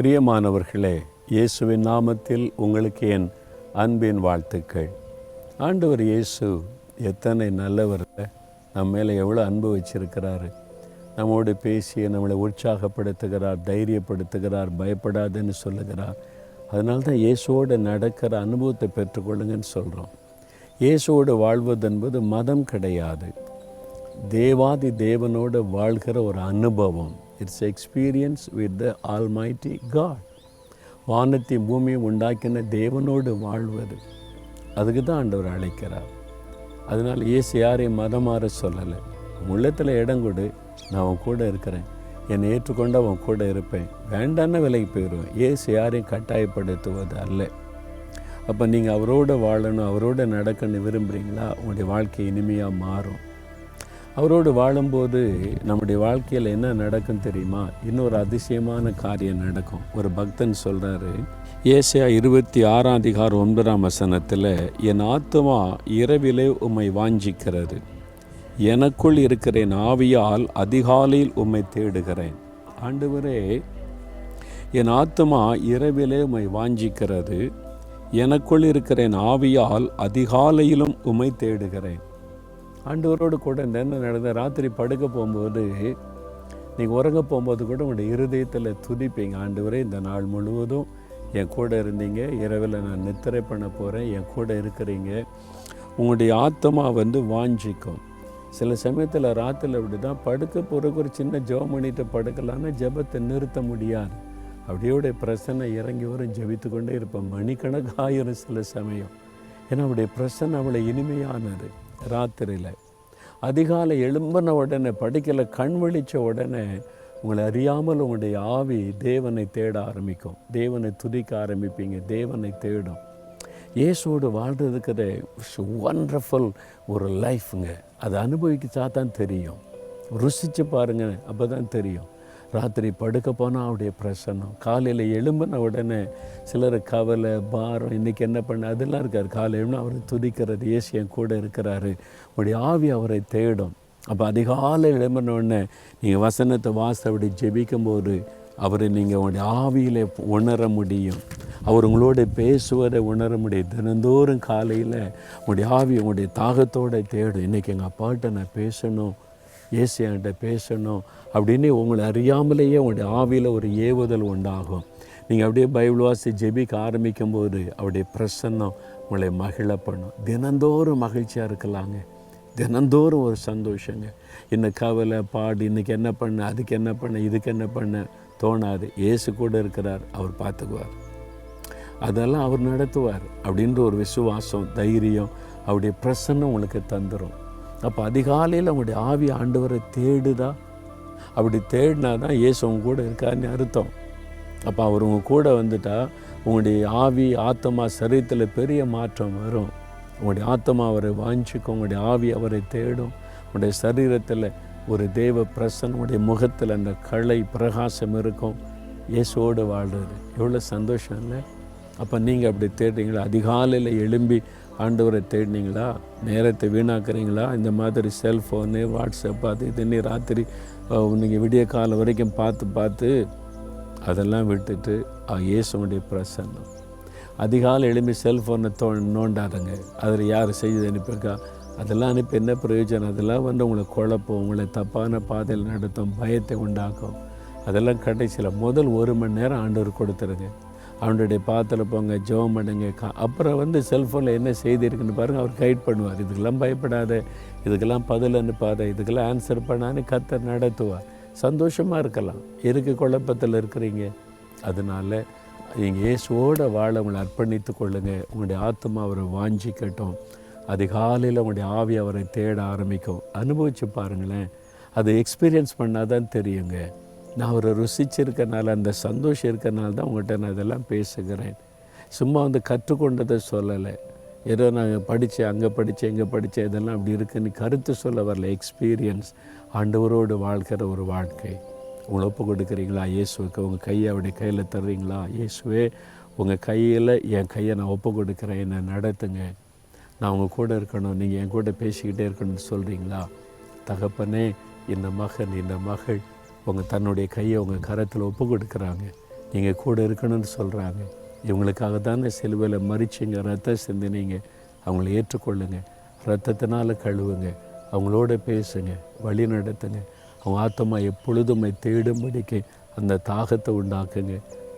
பிரியமானவர்களே, இயேசுவின் நாமத்தில் உங்களுக்கு என் அன்பின் வாழ்த்துக்கள். ஆண்டவர் இயேசு எத்தனை நல்லவர், நம்ம மேலே எவ்வளோ அன்பு வச்சிருக்கிறாரு. நம்மோடு பேசி நம்மளை உற்சாகப்படுத்துகிறார், தைரியப்படுத்துகிறார், பயப்படாதுன்னு சொல்லுகிறார். அதனால தான் இயேசுவோடு நடக்கிற அனுபவத்தை பெற்றுக்கொள்ளுங்கன்னு சொல்கிறோம். இயேசுவோடு வாழ்வது என்பது மதம் கிடையாது, தேவாதி தேவனோடு வாழ்கிற ஒரு அனுபவம். It's experience with the almighty God. வானத்தை பூமியை உண்டாக்கின தேவனோடு வாழ்வது, அதுக்கு தான் ஆண்டவர் அழைக்கிறார். அதனால் இயேசு யாரையும் மதம் மாற சொல்லலை. உள்ளத்தில் இடம் கொடு, நான் அவன் கூட இருக்கிறேன், என்னை ஏற்றுக்கொண்டு அவன் கூட இருப்பேன், வேண்டான விலைக்கு போயிடுவேன். இயேசு யாரையும் கட்டாயப்படுத்துவது அல்ல. அப்போ நீங்கள் அவரோடு வாழணும், அவரோடு நடக்கணும்னு விரும்புகிறீங்களா? உங்களுடைய வாழ்க்கை இனிமையாக மாறும். அவரோடு வாழும்போது நம்முடைய வாழ்க்கையில் என்ன நடக்கும் தெரியுமா? இன்னொரு அதிசயமான காரியம் நடக்கும். ஒரு பக்தன் சொல்கிறாரு, ஏசாயா 26:9 என் ஆத்துமா இரவிலே உம்மை வாஞ்சிக்கிறது, எனக்குள் இருக்கிறேன் ஆவியால் அதிகாலையில் உம்மை தேடுகிறேன். ஆண்டவரே, என் ஆத்துமா இரவிலே உம்மை வாஞ்சிக்கிறது, எனக்குள் இருக்கிறேன் ஆவியால் அதிகாலையிலும் உம்மை தேடுகிறேன். ஆண்டவரோடு கூட என்ன நடந்த, ராத்திரி படுக்க போகும்போது, நீங்கள் உறங்க போகும்போது கூட உங்களுடைய இருதயத்தில் துதிப்பீங்க, ஆண்டவரே இந்த நாள் முழுவதும் என் கூட இருந்தீங்க, இரவில் நான் நித்திரை பண்ண போகிறேன், என் கூட இருக்கிறீங்க. உங்களுடைய ஆத்மா வாஞ்சிக்கும். சில சமயத்தில் ராத்திரியில் அப்படி தான் படுக்க போகிறக்கு ஒரு சின்ன ஜெபம் பண்ணிட்டு படுக்கலான்னு ஜெபத்தை நிறுத்த முடியாது. அப்படியோட பிரசன்னை இறங்கி வரும், ஜெபித்து கொண்டே இருப்பேன், மணிக்கணக்காயிரும் சில சமயம். ஏன்னா அவருடைய பிரசன்னை அவ்வளோ இனிமையானது. ராத்திரியில் அதிகாலை எழும்பின உடனே, படிக்கலை கண் விழித்த உடனே உங்களை அறியாமல் உங்களுடைய ஆவி தேவனை தேட ஆரம்பிக்கும், தேவனை துதிக்க ஆரம்பிப்பீங்க, தேவனை தேடும். இயேசுவோடு வாழ்கிறதுக்கு ஒண்டர்ஃபுல் ஒரு லைஃப்புங்க. அதை அனுபவிச்சா தான் தெரியும், ருசித்து பாருங்கள், அப்போ தான் தெரியும். ராத்திரி படுக்க போனால் அவருடைய பிரசன்னம், காலையில் எழும்பின உடனே சிலர் கவலை பாரம், இன்றைக்கி என்ன பண்ண, அதெல்லாம் இருக்கார். காலையில் அவர் துதிக்கிறது, இயேசு என் கூட இருக்கிறாரு, உங்களுடைய ஆவி அவரை தேடும். அப்போ அதிகாலையில் எழும்பின உடனே நீங்கள் வசனத்தை அப்படி ஜெபிக்கும்போது அவரை நீங்கள் உங்களுடைய ஆவியில் உணர முடியும், அவர் உங்களோட பேசுவதை உணர முடியும். தினந்தோறும் காலையில் உங்களுடைய ஆவி உங்களுடைய தாகத்தோடு தேடும், இன்றைக்கி எங்கள் அப்பாட்ட நான் பேசணும், இயேசு என்கிட்ட பேசணும் அப்படின்னு உங்களை அறியாமலேயே உங்களுடைய ஆவியில் ஒரு ஏவுதல் உண்டாகும். நீங்கள் அப்படியே பைபிள் வாசி ஜெபிக்க ஆரம்பிக்கும்போது அவருடைய பிரசன்னம் உங்களை மகிழ பண்ணும். தினந்தோறும் மகிழ்ச்சியாக இருக்கலாங்க, தினந்தோறும் ஒரு சந்தோஷங்க. இன்னும் கவலை பாடு, இன்றைக்கி என்ன பண்ண, அதுக்கு என்ன பண்ண, இதுக்கு என்ன பண்ண தோணாது. இயேசு கூட இருக்கிறார், அவர் பார்த்துக்குவார், அதெல்லாம் அவர் நடத்துவார் அப்படின்ற ஒரு விசுவாசம், தைரியம் அவருடைய பிரசன்னம் உங்களுக்கு தந்துடும். அப்போ அதிகாலையில் உங்களுடைய ஆவி ஆண்டவரை தேடுதா? அப்படி தேடினா தான் இயேசு உங்க கூட இருக்காருன்னு அர்த்தம். அப்போ அவர் உங்கள் கூட வந்துட்டால் உங்களுடைய ஆவி ஆத்மா சரீரத்தில் பெரிய மாற்றம் வரும். உங்களுடைய ஆத்மா அவரை வாஞ்சிக்கும், உங்களுடைய ஆவி அவரை தேடும். உங்களுடைய சரீரத்தில் ஒரு தேவ பிரசன்னம், உங்களுடைய முகத்தில் அந்த கலை பிரகாசம் இருக்கும். இயேசுவோடு வாழ்கிறது எவ்வளோ சந்தோஷம் இல்லை? அப்போ நீங்கள் அப்படி தேடுறீங்களா? அதிகாலையில் எழும்பி ஆண்டவரை தேடினீங்களா? நேரத்தை வீணாக்குறீங்களா? இந்த மாதிரி செல்ஃபோனு, வாட்ஸ்அப், அது இதுன்னு ராத்திரி நீங்கள் விடிய காலம் வரைக்கும் பார்த்து அதெல்லாம் விட்டுட்டு இயேசுடைய பிரசன்னம். அதிகாலை எழும்பி செல்ஃபோனை நோண்டாதுங்க. அதில் யார் செய்து அனுப்பியிருக்கா, அதெல்லாம் அனுப்பி என்ன பிரயோஜனம்? அதெல்லாம் உங்களை குழப்பம், உங்களை தப்பான பாதையில் நடத்தும், பயத்தை உண்டாக்கும். அதெல்லாம் கடைசியில் முதல் 1 மணி நேரம் ஆண்டவர் கொடுத்துருங்க. அவனுடைய பாத்தில் போங்க, ஜெபம் பண்ணுங்க. அப்புறம் செல்ஃபோனில் என்ன செய்தி இருக்குன்னு பாருங்கள், அவர் கைட் பண்ணுவார். இதுக்கெல்லாம் பயப்படாத, இதுக்கெல்லாம் பதில் அனுப்பாத, இதுக்கெல்லாம் ஆன்சர் பண்ணான்னு கர்த்தர் நடத்துவார். சந்தோஷமாக இருக்கலாம். எதுக்கு குழப்பத்தில் இருக்கிறீங்க? அதனால் நீங்கள் இயேசுவோட வாழ உங்களை அர்ப்பணித்து கொள்ளுங்கள். உங்களுடைய ஆத்மா அவரை வாஞ்சிக்கட்டும். அதிகாலையில் உங்களுடைய ஆவி அவரை தேட ஆரம்பிக்கும். அனுபவித்து பாருங்களேன், அதை எக்ஸ்பீரியன்ஸ் பண்ணால் தான் தெரியுங்க. நான் அவரை ருசிச்சிருக்கனால, அந்த சந்தோஷம் இருக்கிறனால தான் உங்கள்கிட்ட நான் இதெல்லாம் பேசுகிறேன். சும்மா கற்றுக்கொண்டதை சொல்லலை, ஏதோ நான் படித்தேன், அங்கே படித்தேன், இங்கே படித்தேன், இதெல்லாம் அப்படி இருக்குன்னு கருத்து சொல்ல வரல. எக்ஸ்பீரியன்ஸ், ஆண்டவரோடு வாழ்கிற ஒரு வாழ்க்கை. உங்களை ஒப்பு கொடுக்குறீங்களா இயேசுவுக்கு? உங்கள் கையை அவருடைய கையில் தர்றீங்களா? இயேசுவே, உங்கள் கையில் என் கையை நான் ஒப்பு கொடுக்குறேன், என்னை நடத்துங்க, நான் உங்கள் கூட இருக்கணும், நீங்கள் என் கூட பேசிக்கிட்டே இருக்கணும்னு சொல்கிறீங்களா? தகப்பனே, இந்த மகன், இந்த மகள் தன்னுடைய கையை உங்கள் கரத்தில் ஒப்பு கொடுக்குறாங்க. நீங்கள் கூட இருக்கணும்னு சொல்கிறாங்க. இவங்களுக்காக தான் இந்த சிலுவையில் மறிச்சிங்க, ரத்தம் சிந்தினீங்க. அவங்கள ஏற்றுக்கொள்ளுங்க, ரத்தத்தினால் கழுவுங்க, அவங்களோட பேசுங்க, வழி நடத்துங்க. அவங்க ஆத்மா எப்பொழுதும் தேடும்படிக்கு அந்த தாகத்தை உண்டாக்குங்க.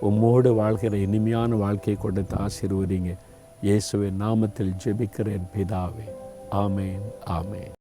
உம்மோடு வாழ்கிற இனிமையான வாழ்க்கையை கொண்டு ஆசீர்வதிங்க. இயேசுவின் நாமத்தில் ஜெபிக்கிறேன் பிதாவே. ஆமேன், ஆமேன்.